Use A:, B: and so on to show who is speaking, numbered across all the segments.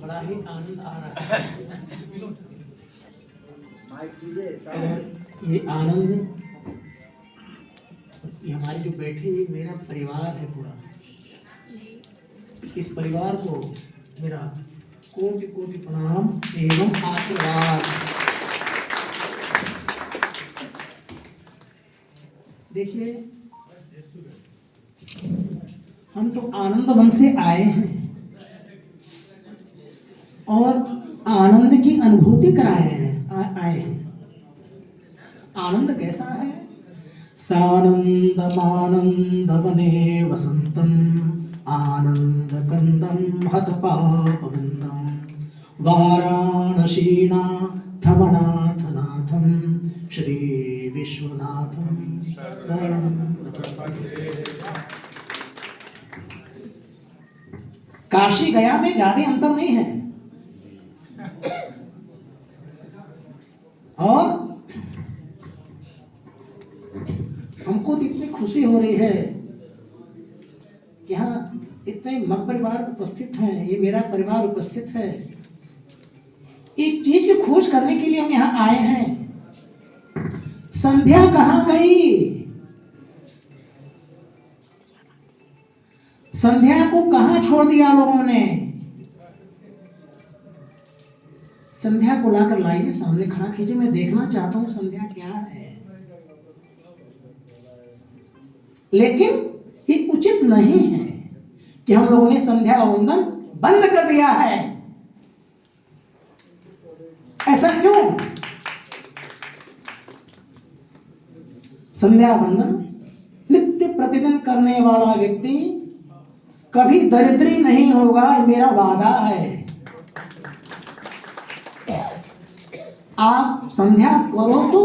A: बड़ा ही आनंद आ रहा है। और ये आनंद, ये हमारे जो बैठे ये मेरा परिवार है पूरा। इस परिवार को मेरा कोटि कोटि प्रणाम एवं आशीर्वाद। देखिए, हम तो आनंद वन से आए हैं और आनंद की अनुभूति कराए हैं, आए हैं। आनंद कैसा है? सानंद मानंद वने वसंतम आनंद कंदम हत पापविंदम वाराणसीनाथमनाथ नाथम श्री विश्वनाथम शरणं प्रपद्ये। काशी गया में ज्यादा अंतर नहीं है। और हमको तो इतनी खुशी हो रही है कि यहाँ इतने मग परिवार उपस्थित हैं, ये मेरा परिवार उपस्थित है। एक चीज की खोज करने के लिए हम यहाँ आए हैं। संध्या कहाँ गई? संध्या को कहाँ छोड़ दिया लोगों ने? संध्या को लाकर लाइए, सामने खड़ा कीजिए, मैं देखना चाहता हूं संध्या क्या है। लेकिन ये उचित नहीं है कि हम लोगों ने संध्या वंदन बंद कर दिया है। ऐसा क्यों? संध्या वंदन नित्य प्रतिदिन करने वाला व्यक्ति कभी दरिद्री नहीं होगा, ये मेरा वादा है। आप संध्या करो तो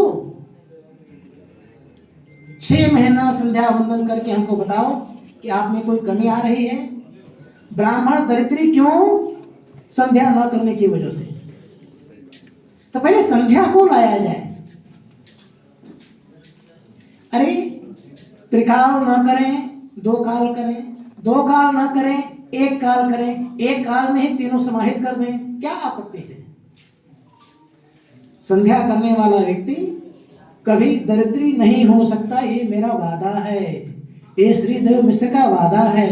A: 6 महीना संध्या वंदन करके हमको बताओ कि आप में कोई कमी आ रही है। ब्राह्मण दरिद्री क्यों? संध्या न करने की वजह से। तो पहले संध्या को लाया जाए। अरे त्रिकाल न करें, 2 काल करें, 2 काल न करें, 1 काल करें, 1 काल में ही तीनों समाहित कर दें, क्या आपत्ति है? संध्या करने वाला व्यक्ति कभी दरिद्री नहीं हो सकता, ये मेरा वादा है। ये श्री देव मिश्र का वादा है।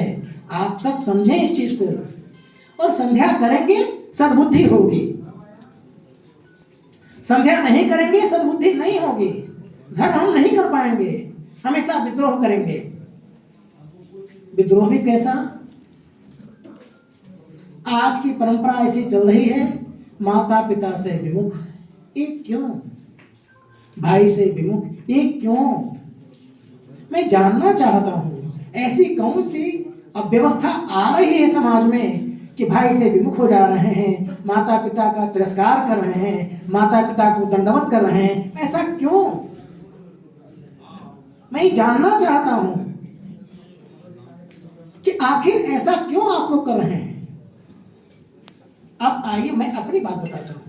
A: आप सब समझें इस चीज को। और संध्या करेंगे सद्बुद्धि होगी, संध्या नहीं करेंगे सद्बुद्धि नहीं होगी। धर्म हम नहीं कर पाएंगे, हमेशा विद्रोह करेंगे। विद्रोह भी कैसा? आज की परंपरा ऐसी चल रही है, माता पिता से विमुख। ये क्यों? भाई से विमुख, ये क्यों? मैं जानना चाहता हूं, ऐसी कौन सी अव्यवस्था आ रही है समाज में कि भाई से विमुख हो जा रहे हैं, माता पिता का तिरस्कार कर रहे हैं, माता पिता को दंडवत कर रहे हैं? ऐसा क्यों? मैं जानना चाहता हूं कि आखिर ऐसा क्यों आप लोग कर रहे हैं। अब आइए मैं अपनी बात बताता हूं।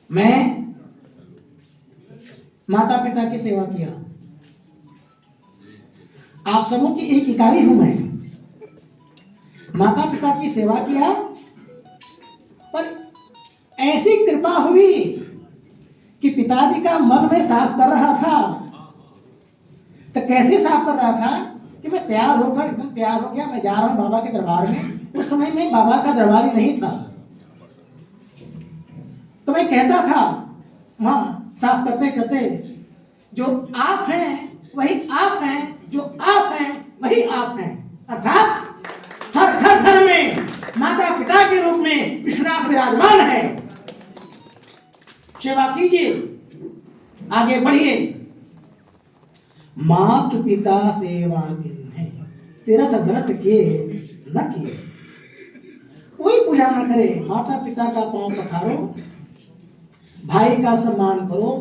A: मैं माता पिता की सेवा किया, आप सबों की एक इकाई हूं मैं। माता पिता की सेवा किया, पर ऐसी कृपा हुई कि पिताजी का मन में साफ कर रहा था। तो कैसे साफ कर रहा था कि मैं तैयार होकर एकदम तैयार हो गया, मैं जा रहा हूं बाबा के दरबार में। उस समय में बाबा का दरबार ही नहीं था। तो मैं कहता था वहां साफ करते करते, जो आप हैं वही आप हैं, जो आप हैं वही आप हैं। अर्थात हर घर घर में माता पिता के रूप में विश्वनाथ विराजमान है। सेवा कीजिए, आगे बढ़िए। मात पिता सेवा किन्हे तीर्थ व्रत के न किए। कोई पूजा न करे, माता पिता का पांव पखारो, भाई का सम्मान करो,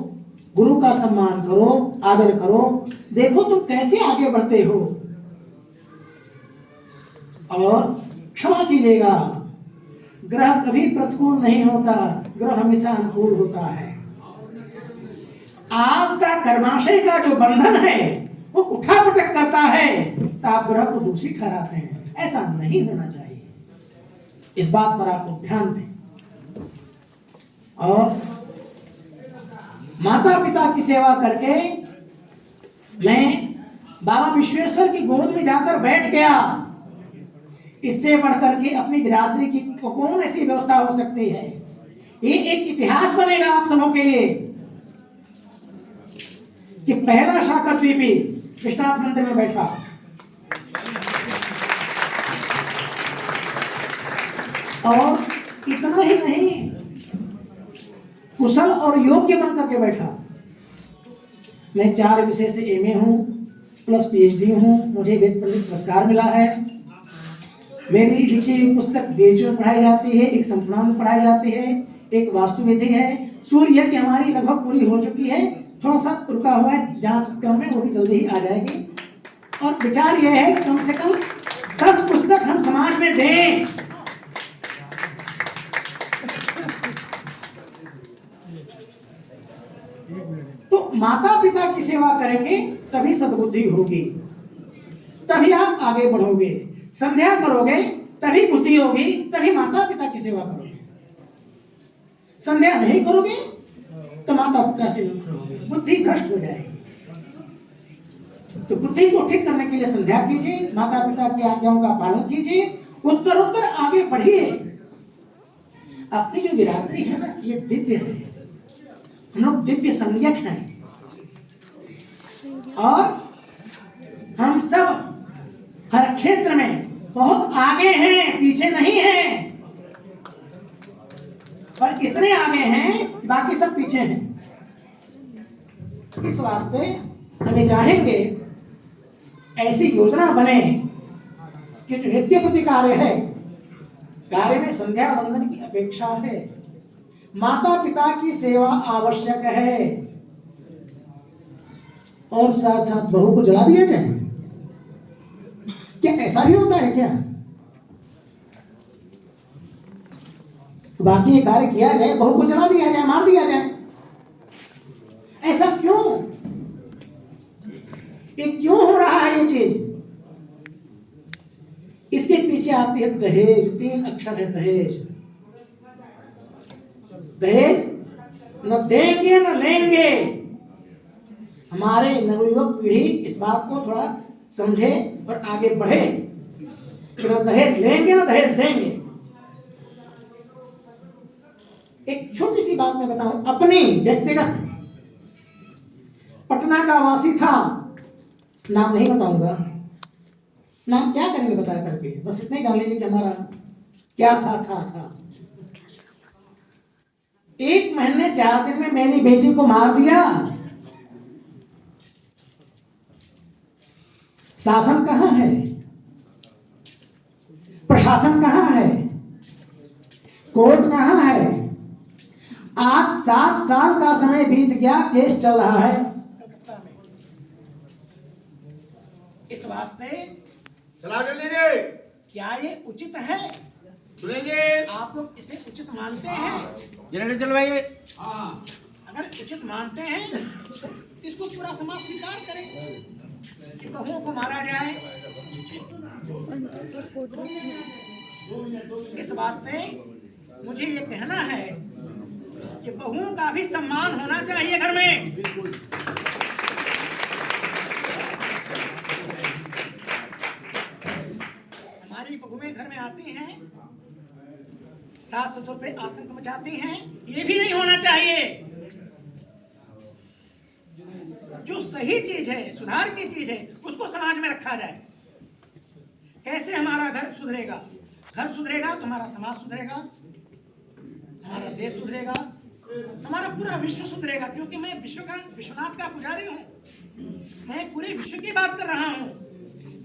A: गुरु का सम्मान करो, आदर करो। देखो तुम कैसे आगे बढ़ते हो। और क्षमा कीजिएगा, ग्रह कभी प्रतिकूल नहीं होता, ग्रह हमेशा अनुकूल होता है। आपका कर्माशय का जो बंधन है वो उठा पटक करता है, तो आप ग्रह को दोषी ठहराते हैं। ऐसा नहीं होना चाहिए। इस बात पर आप लोग ध्यान दें। और माता पिता की सेवा करके मैं बाबा विश्वेश्वर की गोद में जाकर बैठ गया। इससे बढ़कर के अपनी बिरादरी की कौन ऐसी व्यवस्था हो सकती है? ये एक इतिहास बनेगा आप सबों के लिए कि पहला शाकंभरी विश्वनाथ मंदिर में बैठा। और इतना ही नहीं, कुशल और योग्य बन करके बैठा। मैं 4 विषय से एमए हूं प्लस पीएचडी हूं, मुझे वेद पंडित पुरस्कार मिला है। मेरी लिखी पुस्तक बीएचयू में पढ़ाई जाती है, एक संपूर्ण में पढ़ाई जाती है, एक वास्तु विधि है। सूर्य की हमारी लगभग पूरी हो चुकी है, थोड़ा सा रुका हुआ है जांच क्रम में, वो भी जल्दी ही आ जाएगी। और विचार यह है कम से कम 10 पुस्तक हम समाज में दें। तो माता पिता की सेवा करेंगे तभी सद्बुद्धि होगी, तभी आप आगे बढ़ोगे। संध्या करोगे तभी बुद्धि होगी, तभी माता पिता की सेवा करोगे। संध्या नहीं करोगे तो माता पिता से नहीं करोगे, बुद्धि भ्रष्ट हो जाएगी। तो बुद्धि को ठीक करने के लिए संध्या कीजिए, माता पिता की आज्ञाओं का पालन कीजिए, उत्तरोत्तर आगे बढ़िए। अपनी जो बिरादरी है ना, ये दिव्य है, हम लोग दिव्य संज्ञक हैं। और हम सब हर क्षेत्र में बहुत आगे हैं, पीछे नहीं हैं। और इतने आगे हैं बाकी सब पीछे हैं। इस वास्ते हमें चाहेंगे ऐसी योजना बने कि जो नित्य प्रति कार्य है, कार्य में संध्या वंदन की अपेक्षा है, माता पिता की सेवा आवश्यक है। और साथ साथ बहू को जला दिया जाए, क्या ऐसा भी होता है क्या? बाकी ये कार्य किया जाए, बहू को जला दिया जाए, मार दिया जाए, ऐसा क्यों? ये क्यों हो रहा है ये चीज? इसके पीछे आती है दहेज। 3 अक्षर है दहेज। दहेज न देंगे न लेंगे। हमारे नवयुवक पीढ़ी इस बात को थोड़ा समझे और आगे बढ़े कि न दहेज लेंगे न दहेज देंगे। एक छोटी सी बात मैं बताऊं, अपनी व्यक्तिगत। पटना का वासी था, नाम नहीं बताऊंगा, नाम क्या करेंगे बता करके, बस इतना ही जान लीजिए कि हमारा क्या था। 1 महीने 4 दिन में मेरी बेटी को मार दिया। शासन कहां है? प्रशासन कहां है? कोर्ट कहां है? आज 7 साल का समय बीत गया, केस चल रहा है कलकत्ता में। इस वास्ते
B: चला लीजिए।
A: क्या ये उचित है?
B: सुनिए,
A: आप लोग इसे उचित मानते हैं?
B: जनरेटर चलवाइए।
A: अगर उचित मानते हैं तो इसको पूरा समाज स्वीकार करे कि बहुओं को मारा जाए। इस वास्ते मुझे ये कहना है कि बहुओं का भी सम्मान होना चाहिए घर में। हमारी बहुएं घर में आती हैं, सास ससुर पे आतंक मचाती हैं, ये भी नहीं होना चाहिए। जो सही चीज है, सुधार की चीज है, उसको समाज में रखा जाए। कैसे हमारा घर सुधरेगा? घर सुधरेगा तो हमारा समाज सुधरेगा, हमारा देश सुधरेगा, हमारा पूरा विश्व सुधरेगा। क्योंकि मैं विश्वनाथ का पुजारी हूं, मैं पूरे विश्व की बात कर रहा हूं।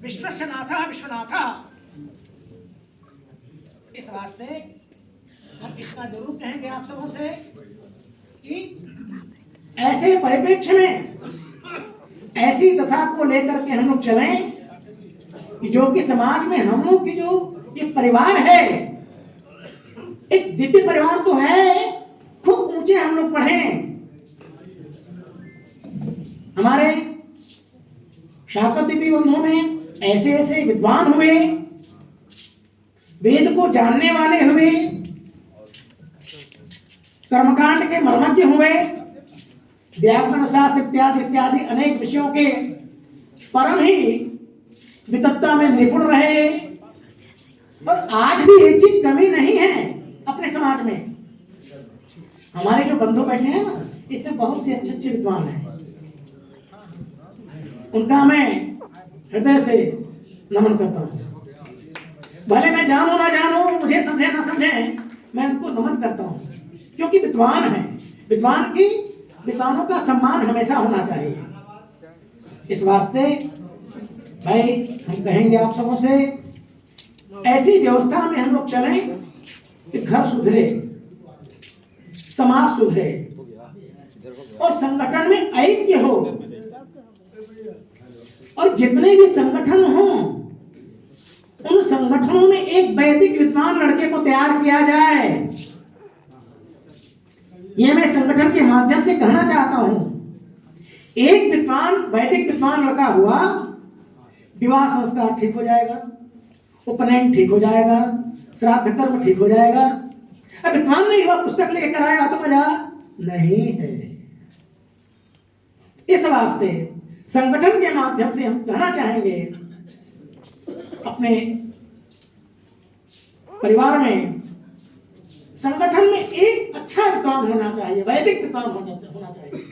A: विश्वस्य नाथा विश्वनाथा। इस वास्ते हम इतना जरूर कहेंगे आप सबों से कि ऐसे परिप्रेक्ष्य में ऐसी दशा को लेकर के हम लोग चलें कि जो कि समाज में हम लोग की जो ये परिवार है, एक दिव्य परिवार तो है, खूब ऊंचे हम लोग पढ़े। हमारे शाकंभरी बंधुओं में ऐसे ऐसे विद्वान हुए वेद को जानने वाले हुए, कर्मकांड के मर्मज्ञ हुए, व्याकरण शास्त्र इत्यादि इत्यादि अनेक विषयों के परम ही विद्वत्ता में निपुण रहे। और आज भी ये चीज कमी नहीं है अपने समाज में। हमारे जो बंधु बैठे हैं ना, इसमें बहुत से अच्छे विद्वान हैं, उनका मैं हृदय से नमन करता हूं। भले मैं जानू ना जानू, मुझे समझे ना समझे, मैं उनको नमन करता हूं, क्योंकि विद्वान है। विद्वानों का सम्मान हमेशा होना चाहिए। इस वास्ते भाई हम कहेंगे आप सबों से, ऐसी व्यवस्था में हम लोग चलें कि घर सुधरे, समाज सुधरे और संगठन में ऐक्य हो। और जितने भी संगठन हों, उन संगठनों में एक वैदिक विद्वान लड़के को तैयार किया जाए। यह मैं संगठन के माध्यम से कहना चाहता हूं। एक विद्वान, वैदिक विद्वान लड़का हुआ, विवाह संस्कार ठीक हो जाएगा, उपनयन ठीक हो जाएगा, श्राद्ध कर्म ठीक हो जाएगा। अब विद्वान नहीं हुआ, पुस्तक लेकर आएगा तो मजा नहीं है। इस वास्ते संगठन के माध्यम से हम कहना चाहेंगे, अपने परिवार में, संगठन में एक अच्छा विद्वान होना चाहिए, वैदिक विद्वान होना चाहिए,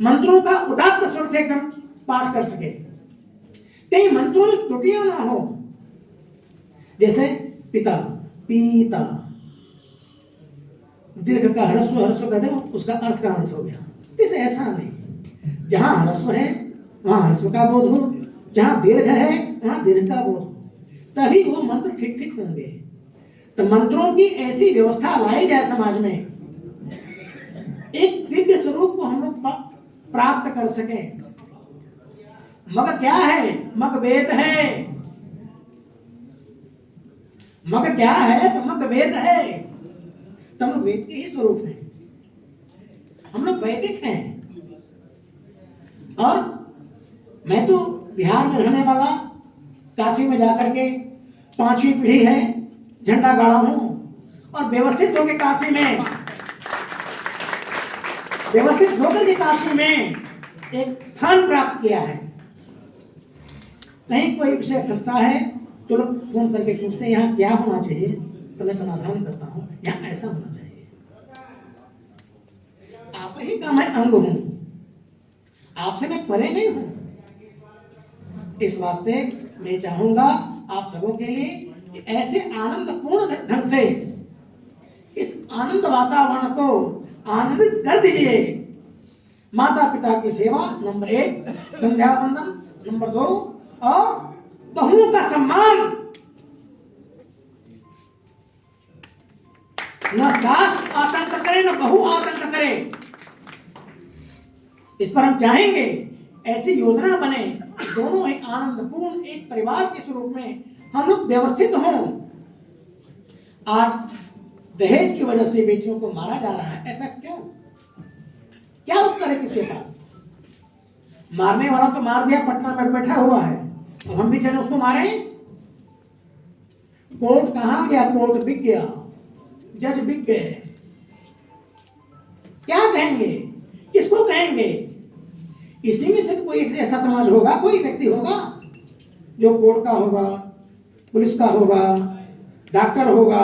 A: मंत्रों का उदात्त स्वर से एकदम पाठ कर सके, कहीं मंत्रों में त्रुटियां ना हो। जैसे पिता, पीता, दीर्घ का ह्रस्व, ह्रस्व कहते हैं उसका अर्थ का अर्थ हो गया। इसे ऐसा नहीं, जहां ह्रस्व है वहां ह्रस्व का बोध हो, जहां दीर्घ है वहां दीर्घ का बोध हो, तभी वो मंत्र ठीक ठीक होंगे। तो मंत्रों की ऐसी व्यवस्था लाई जाए समाज में, एक दिव्य स्वरूप को हम लोग प्राप्त कर सकें। मग क्या है? मग वेद है। मग क्या है? तो मग वेद है। तो हम लोग वेद के ही स्वरूप हैं, हम लोग वैदिक हैं। और मैं तो बिहार में रहने वाला, काशी में जाकर के 5वीं पीढ़ी है, झंडा गाड़ा हूं और व्यवस्थित होकर काशी में, व्यवस्थित होकर के काशी में एक स्थान प्राप्त किया है। कहीं कोई विषय फंसता है तो लोग फोन करके पूछते हैं यहाँ क्या होना चाहिए, तो मैं समाधान करता हूं यहाँ ऐसा होना चाहिए। आप ही का मैं अंग हूं, आपसे मैं परे नहीं हूं। इस वास्ते मैं चाहूंगा आप सबों के लिए कि ऐसे आनंदपूर्ण ढंग से इस आनंद वातावरण को आनंदित कर दीजिए। माता पिता की सेवा नंबर 1, संध्या वंदन नंबर 2, और बहुओं का सम्मान। न सास आतंक करे न बहू आतंक करे। इस पर हम चाहेंगे ऐसी योजना बने, दोनों ही आनंदपूर्ण एक परिवार के स्वरूप में हम लोग व्यवस्थित हों। आज दहेज की वजह से बेटियों को मारा जा रहा है, ऐसा क्यों? क्या उत्तर है किसके पास? मारने वाला तो मार दिया, पटना में बैठा हुआ है, अब हम भी चले उसको मारें? कोर्ट कहां गया? कोर्ट बिक गया, जज बिक गए। क्या कहेंगे? किसको कहेंगे? इसी में से तो कोई ऐसा समाज होगा, कोई व्यक्ति होगा जो कोर्ट का होगा, पुलिस का होगा, डॉक्टर होगा।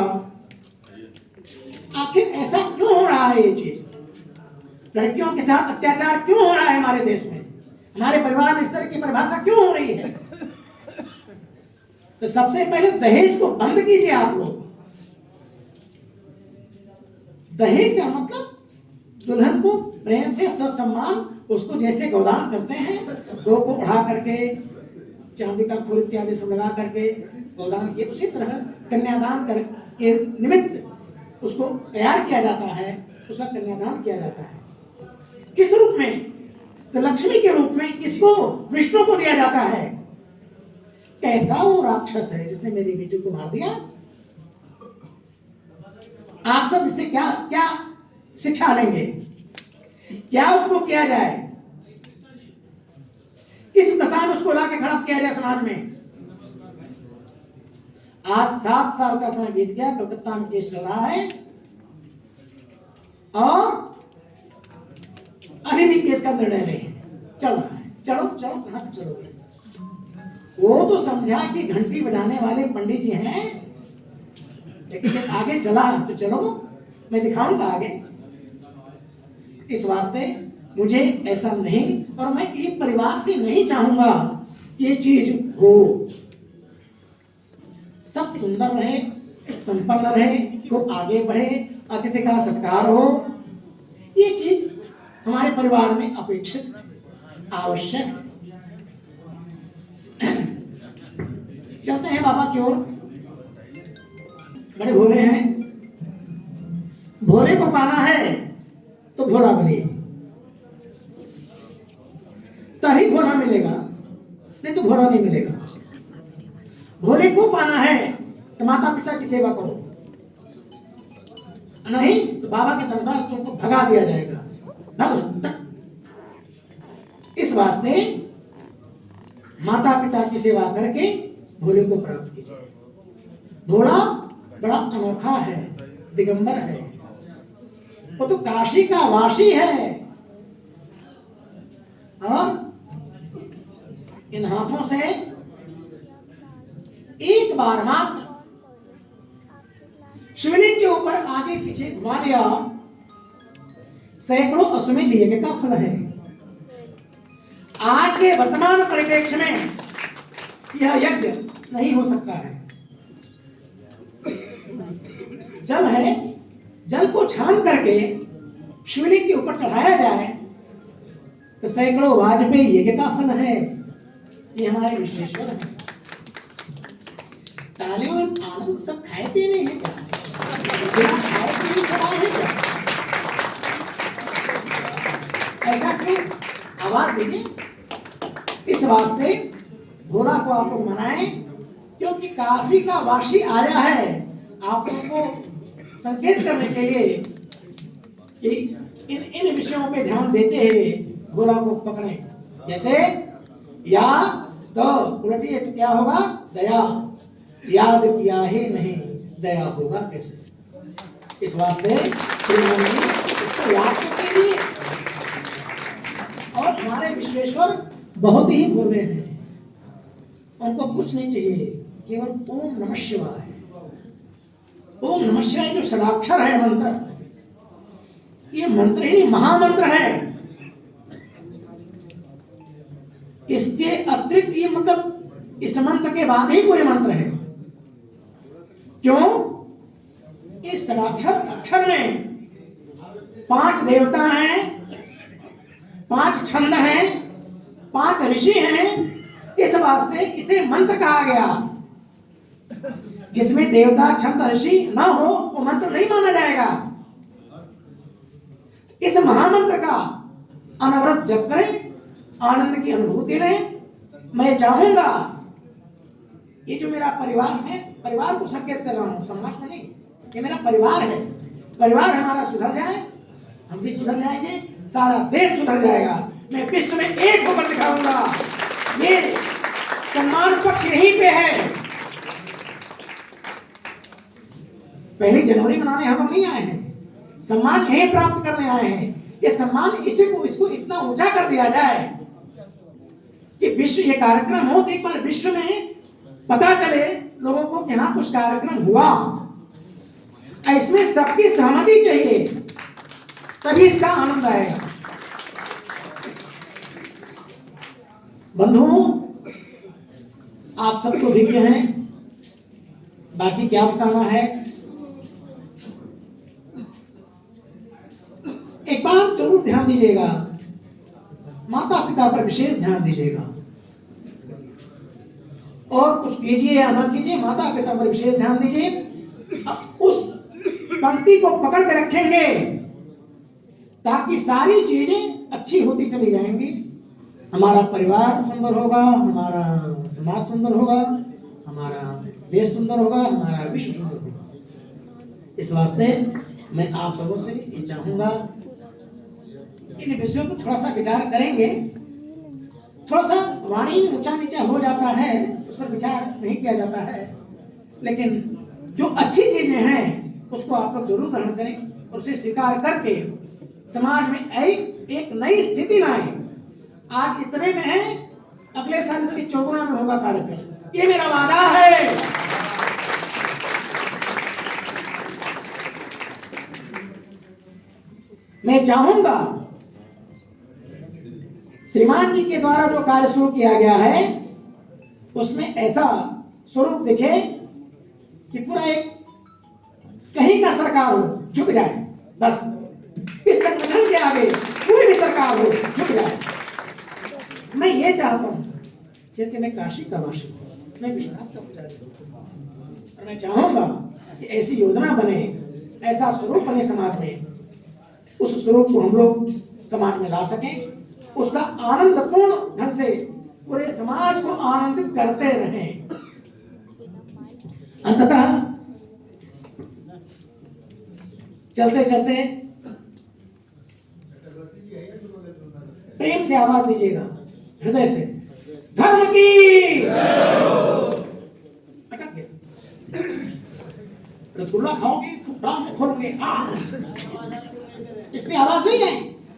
A: आखिर ऐसा क्यों हो रहा है? ये चीज, लड़कियों के साथ अत्याचार क्यों हो रहा है हमारे देश में? हमारे परिवार में इस तरह की परिभाषा क्यों हो रही है? तो सबसे पहले दहेज को बंद कीजिए आप लोग। दहेज का मतलब दुल्हन को प्रेम से सम्मान, उसको जैसे गोदान करते हैं, दो को उड़ा करके चांदी का फूल इत्यादि सब लगा करके गोदान किए, उसी तरह कन्यादान के निमित्त उसको तैयार किया जाता है, उसका कन्यादान किया जाता है। किस रूप में? तो लक्ष्मी के रूप में इसको विष्णु को दिया जाता है। कैसा वो राक्षस है जिसने मेरी बेटी को मार दिया? आप सब इससे क्या क्या शिक्षा लेंगे? क्या उसको किया जाए? किस दशा में उसको लाके खड़ा किया जाए समाज में? आज 7 साल का समय बीत गया, कलकत्ता में केस चल रहा है और अभी भी केस का निर्णय नहीं है, चल रहा है। चलो चलो, कहां तक चलोगे? वो तो समझा कि घंटी बजाने वाले पंडित जी हैं, लेकिन जब आगे चला तो चलो मैं दिखाऊंगा आगे। इस वास्ते मुझे ऐसा नहीं, और मैं एक परिवार से नहीं चाहूंगा ये चीज हो। सब सुंदर रहे, संपन्न रहे, खूब आगे बढ़े, अतिथि का सत्कार हो, ये चीज हमारे परिवार में अपेक्षित है, आवश्यक है। चलते हैं बाबा की ओर। बड़े भोले हैं, भोले को पाना है तो भोला बनिए, तभी भोला मिलेगा, नहीं तो भोला नहीं मिलेगा। भोले को पाना है तो माता पिता की सेवा करो, नहीं तो बाबा के तरफ तुमको भगा दिया जाएगा। इस वास्ते माता पिता की सेवा करके भोले को प्राप्त कीजिए। भोला बड़ा अनोखा है, दिगंबर है, वो तो काशी का वासी है, और इन हाथों से एक बार मात्र शिवलिंग के ऊपर आगे पीछे घुमा दिया, सैकड़ों अश्वमेध यज्ञ का फल है। आज के वर्तमान परिप्रेक्ष्य में यह यज्ञ नहीं हो सकता है। जल है, जल को छान करके शिवलिंग के ऊपर चढ़ाया जाए तो सैकड़ों वाजपेयी यज्ञ का फल है। ये हमारे विश्वेश्वर है। तालियों में आनंद सब खाए पिए नहीं है क्या? बिना खाए पिए सब आए हैं क्या? ऐसा क्यों? आवाज दीजिए। इस वास्ते भोला को आप लोग मनाएं, क्योंकि काशी का वासी आया है आप लोगों को संकेत करने के लिए कि इन विषयों पे ध्यान देते हुए भोला को पकड़े। जैसे या तो उलटिए तो क्या होगा? दया। याद किया ही नहीं, दया होगा कैसे? इस वास्ते इसको याद तो कीजिए। और हमारे विश्वेश्वर बहुत ही भोले हैं, उनको कुछ नहीं चाहिए, केवल ओम नमः शिवाय। ओम नमः शिवाय जो षडाक्षर है मंत्र, ये मंत्र ही नहीं महामंत्र है। इसके अतिरिक्त ये मतलब इस मंत्र के बाद ही कोई मंत्र है। क्यों? इस षडाक्षर अक्षर में 5 देवता हैं, 5 छंद हैं, 5 ऋषि हैं। इस वास्ते इसे मंत्र कहा गया। जिसमें देवता छंद ऋषि न हो वो मंत्र नहीं माना जाएगा। इस महामंत्र का अनवरत जप करें, आनंद की अनुभूति लें। मैं चाहूंगा ये जो मेरा परिवार है, परिवार को संकेत कर रहा हूं, समाज को नहीं, ये मेरा परिवार है। परिवार हमारा सुधर जाए, हम भी सुधर जाएंगे, सारा देश सुधर जाएगा। मैं विश्व में एक होकर दिखाऊंगा। ये सम्मान पक्ष यहीं पे है। 1 जनवरी मनाने हम लोग नहीं आए हैं, सम्मान यहीं प्राप्त करने आए हैं। ये सम्मान इसको इतना ऊंचा कर दिया जाए कि विश्व ये कार्यक्रम हो तो एक बार विश्व में पता चले लोगों को कि यहाँ कुछ कार्यक्रम हुआ। इसमें सबकी सहमति चाहिए, तभी इसका आनंद आएगा। बंधुओं, आप सबको विज्ञ हैं, बाकी क्या बताना है। एक बार जरूर ध्यान दीजिएगा, माता पिता पर विशेष ध्यान दीजिएगा। और कुछ कीजिए या ना कीजिए, माता पिता पर विशेष ध्यान दीजिए। उस पंक्ति को पकड़ के रखेंगे ताकि सारी चीजें अच्छी होती चली जाएंगी। हमारा परिवार सुंदर होगा, हमारा समाज सुंदर होगा, हमारा देश सुंदर होगा, हमारा विश्व सुंदर होगा। इस वास्ते मैं आप सबों से ये चाहूंगा, इन विषयों पर थोड़ा सा विचार करेंगे। थोड़ा सा वाणी में ऊंचा नीचा हो जाता है, उस पर विचार नहीं किया जाता है, लेकिन जो अच्छी चीजें हैं उसको आप लोग जरूर ग्रहण करें और उसे स्वीकार करके समाज में एक नई स्थिति लाएं। आज इतने में है, अगले साल इसकी चौगुना में होगा कार्यक्रम, ये मेरा वादा है। मैं चाहूंगा श्रीमान जी के द्वारा जो कार्य शुरू किया गया है उसमें ऐसा स्वरूप दिखे कि पूरा एक कहीं का सरकार हो झुक जाए, बस इस संगठन के आगे कोई भी सरकार हो झुक जाए। मैं ये चाहता हूं क्योंकि मैं काशी का वासी हूं, मैं विश्वनाथ का पुजारी हूं और मैं चाहूंगा कि ऐसी योजना बने, ऐसा स्वरूप बने समाज में, उस स्वरूप को हम लोग समाज में ला सकें, उसका आनंदपूर्ण ढंग से पूरे समाज को आनंदित करते रहें। अंततः चलते चलते प्रेम से आवाज दीजिएगा हृदय से, धर्म की। अटक गया, रसगुल्ला खाओगे तो दांत खोलोगे, इसमें आवाज नहीं है।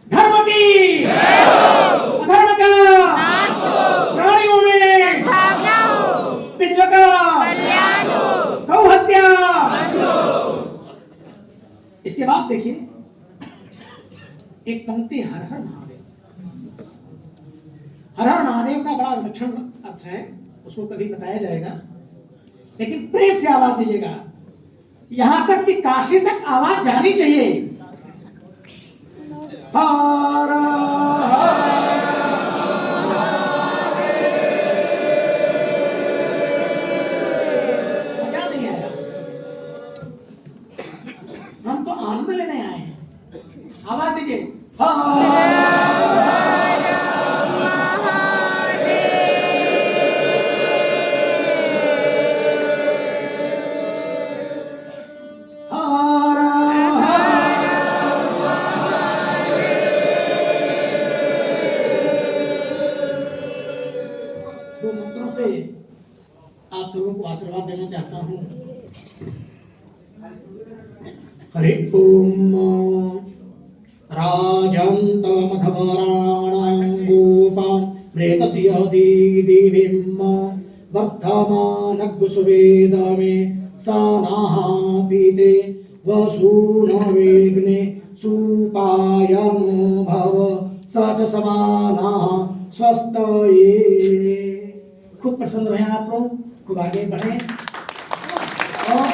A: धर्म की, अधर्म का प्राणियों में
C: भावना हो,
A: विश्व का
C: कल्याण हो,
A: गौ हत्या।
C: बंद हो।
A: इसके बाद देखिए एक पंक्ति, हर हर महादेव। हर हर महादेव का बड़ा विलक्षण अर्थ है, उसको कभी बताया जाएगा, लेकिन प्रेम से आवाज दीजिएगा, यहां तक कि काशी तक आवाज जानी चाहिए। हर मजा नहीं आया, हम तो आनंद लेने आए हैं। आवाज दीजिए, दो मंत्रों से आप सबों को आशीर्वाद देना चाहता हूं। हरि ओम। राजन्तमधवराणां गोपां मृतस्य देवीं वर्धमानग्सुवेदमे सानाः पीते वसूनवेग्ने सुपायनो भव स च समानाः स्वस्तये। खूब प्रसन्न रहे आप लोग, खूब आगे बढ़े और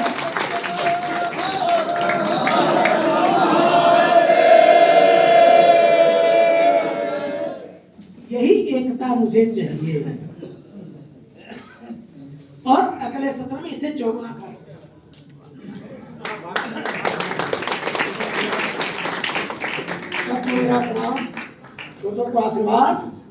A: यही एकता मुझे चाहिए और अगले सत्र में इसे चौगुना कर। सबको मेरा प्रणाम, छोटों को आशीर्वाद।